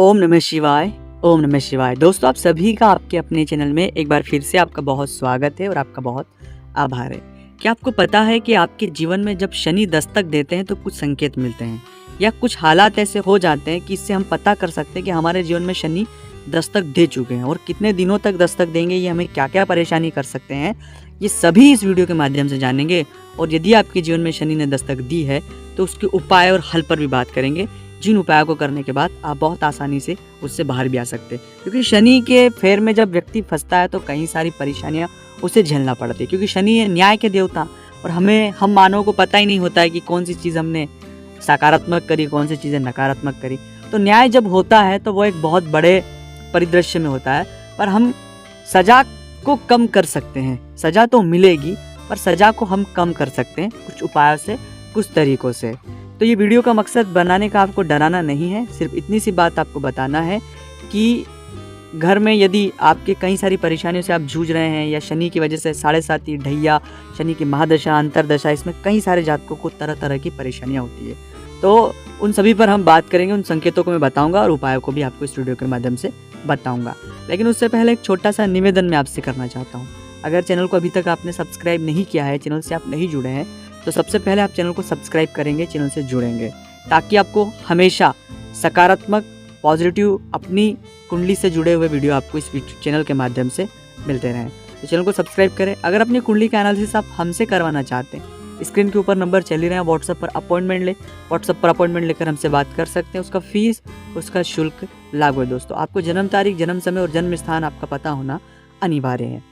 ओम नमः शिवाय। ओम नमः शिवाय। दोस्तों, आप सभी का आपके अपने चैनल में एक बार फिर से आपका बहुत स्वागत है और आपका बहुत आभार है। क्या आपको पता है कि आपके जीवन में जब शनि दस्तक देते हैं तो कुछ संकेत मिलते हैं या कुछ हालात ऐसे हो जाते हैं कि इससे हम पता कर सकते हैं कि हमारे जीवन में शनि दस्तक दे चुके हैं, और कितने दिनों तक दस्तक देंगे, ये हमें क्या क्या परेशानी कर सकते हैं, ये सभी इस वीडियो के माध्यम से जानेंगे। और यदि आपके जीवन में शनि ने दस्तक दी है तो उसके उपाय और हल पर भी बात करेंगे, जिन उपायों को करने के बाद आप बहुत आसानी से उससे बाहर भी आ सकते हैं। क्योंकि शनि के फेर में जब व्यक्ति फंसता है तो कई सारी परेशानियां उसे झेलना पड़ती है, क्योंकि शनि है न्याय के देवता, और हम मानव को पता ही नहीं होता है कि कौन सी चीज़ हमने सकारात्मक करी, कौन सी चीज़ें नकारात्मक करी। तो न्याय जब होता है तो वो एक बहुत बड़े परिदृश्य में होता है, पर हम सजा को कम कर सकते हैं। सजा तो मिलेगी पर सजा को हम कम कर सकते हैं कुछ उपायों से, कुछ तरीकों से। तो ये वीडियो का मकसद बनाने का आपको डराना नहीं है, सिर्फ इतनी सी बात आपको बताना है कि घर में यदि आपके कई सारी परेशानियों से आप जूझ रहे हैं, या शनि की वजह से 7.5 ढैया, शनि की महादशा, अंतरदशा, इसमें कई सारे जातकों को तरह तरह की परेशानियां होती है, तो उन सभी पर हम बात करेंगे। उन संकेतों को मैं बताऊंगा और उपायों को भी आपको इस वीडियो के माध्यम से बताऊंगा। लेकिन उससे पहले एक छोटा सा निवेदन मैं आपसे करना चाहता हूँ। अगर चैनल को अभी तक आपने सब्सक्राइब नहीं किया है, चैनल से आप नहीं जुड़े हैं, तो सबसे पहले आप चैनल को सब्सक्राइब करेंगे, चैनल से जुड़ेंगे, ताकि आपको हमेशा सकारात्मक, पॉजिटिव, अपनी कुंडली से जुड़े हुए वीडियो आपको इस चैनल के माध्यम से मिलते रहें। तो चैनल को सब्सक्राइब करें। अगर अपनी कुंडली का एनालिसिस आप हमसे करवाना चाहते हैं, स्क्रीन के ऊपर नंबर चल ही रहे हैं, व्हाट्सएप पर अपॉइंटमेंट लेकर हमसे बात कर सकते हैं। उसका फीस, उसका शुल्क लागू है। दोस्तों, आपको जन्म तारीख, जन्म समय और जन्म स्थान आपका पता होना अनिवार्य है।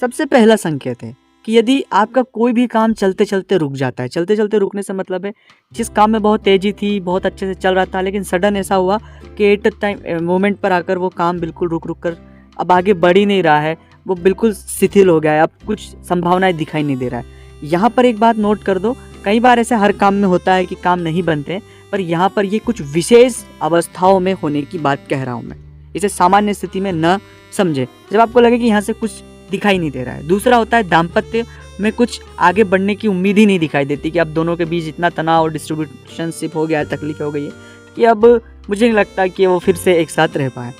सबसे पहला संकेत है कि यदि आपका कोई भी काम चलते चलते रुक जाता है। चलते चलते रुकने से मतलब है जिस काम में बहुत तेजी थी, बहुत अच्छे से चल रहा था, लेकिन सडन ऐसा हुआ कि एट टाइम मोमेंट पर आकर वो काम बिल्कुल रुक कर अब आगे बढ़ ही नहीं रहा है, वो बिल्कुल शिथिल हो गया है, अब कुछ संभावनाएं दिखाई नहीं दे रहा है। यहाँ पर एक बात नोट कर दो, कई बार ऐसे हर काम में होता है कि काम नहीं बनते, पर यहाँ पर ये कुछ विशेष अवस्थाओं में होने की बात कह रहा हूँ मैं। इसे सामान्य स्थिति में न समझे, जब आपको लगे कि यहाँ से कुछ दिखाई नहीं दे रहा है। दूसरा होता है दाम्पत्य में कुछ आगे बढ़ने की उम्मीद ही नहीं दिखाई देती, कि अब दोनों के बीच इतना तनाव और डिस्ट्रीब्यूशनशिप हो गया है, तकलीफ हो गई है कि अब मुझे नहीं लगता कि वो फिर से एक साथ रह पाए।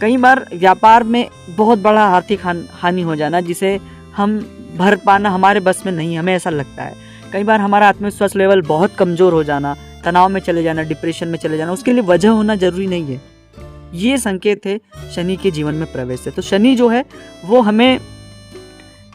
कई बार व्यापार में बहुत बड़ा आर्थिक हानि हो जाना, जिसे हम भर पाना हमारे बस में नहीं, हमें ऐसा लगता है। कई बार हमारा आत्मविश्वास लेवल बहुत कमज़ोर हो जाना, तनाव में चले जाना, डिप्रेशन में चले जाना, उसके लिए वजह होना जरूरी नहीं है। ये संकेत है शनि के जीवन में प्रवेश है। तो शनि जो है वो हमें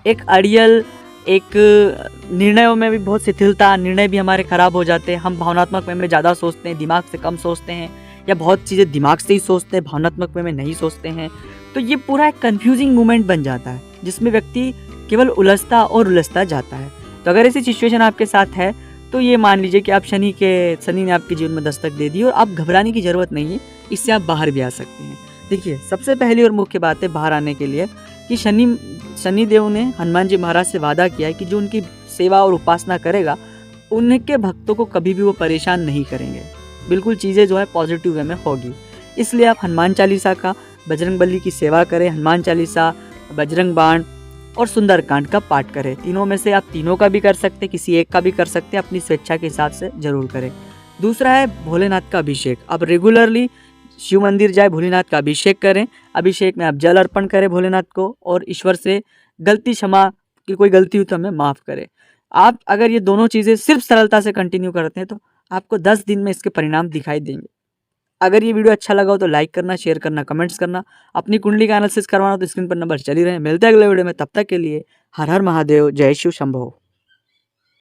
एक अड़ियल, एक निर्णयों में भी बहुत शिथिलता, निर्णय भी हमारे खराब हो जाते हैं। हम भावनात्मक वे में ज़्यादा सोचते हैं, दिमाग से कम सोचते हैं, या बहुत चीज़ें दिमाग से ही सोचते हैं, भावनात्मक वे में नहीं सोचते हैं। तो ये पूरा एक कन्फ्यूजिंग मोमेंट बन जाता है, जिसमें व्यक्ति केवल उलझता और उलझता जाता है। तो अगर ऐसी सिचुएशन आपके साथ है तो ये मान लीजिए कि आप शनि ने आपके जीवन में दस्तक दे दी, और आप घबराने की ज़रूरत नहीं है, इससे आप बाहर भी आ सकते हैं। देखिए, सबसे पहली और मुख्य बात है बाहर आने के लिए कि शनिदेव ने हनुमान जी महाराज से वादा किया है कि जो उनकी सेवा और उपासना करेगा, उनके भक्तों को कभी भी वो परेशान नहीं करेंगे। बिल्कुल चीज़ें जो है पॉजिटिव वे में होगी। इसलिए आप हनुमान चालीसा का, बजरंगबली की सेवा करें, हनुमान चालीसा, बजरंग बाण और सुंदरकांड का पाठ करें। तीनों में से आप तीनों का भी कर सकते हैं, किसी एक का भी कर सकते हैं, अपनी स्वेच्छा के हिसाब से जरूर करें। दूसरा है भोलेनाथ का अभिषेक। अब रेगुलरली शिव मंदिर जाए, भोलेनाथ का अभिषेक करें। अभिषेक में आप जल अर्पण करें भोलेनाथ को, और ईश्वर से गलती क्षमा की कोई गलती हुई तो हमें माफ़ करें। आप अगर ये दोनों चीज़ें सिर्फ सरलता से कंटिन्यू करते हैं तो आपको 10 दिन में इसके परिणाम दिखाई देंगे। अगर ये वीडियो अच्छा लगा हो तो लाइक करना, शेयर करना, कमेंट्स करना। अपनी कुंडली का एनालिसिस करवाना तो स्क्रीन पर नंबर चल ही रहे हैं। मिलते हैं अगले वीडियो में, तब तक के लिए हर हर महादेव, जय शिव शंभो।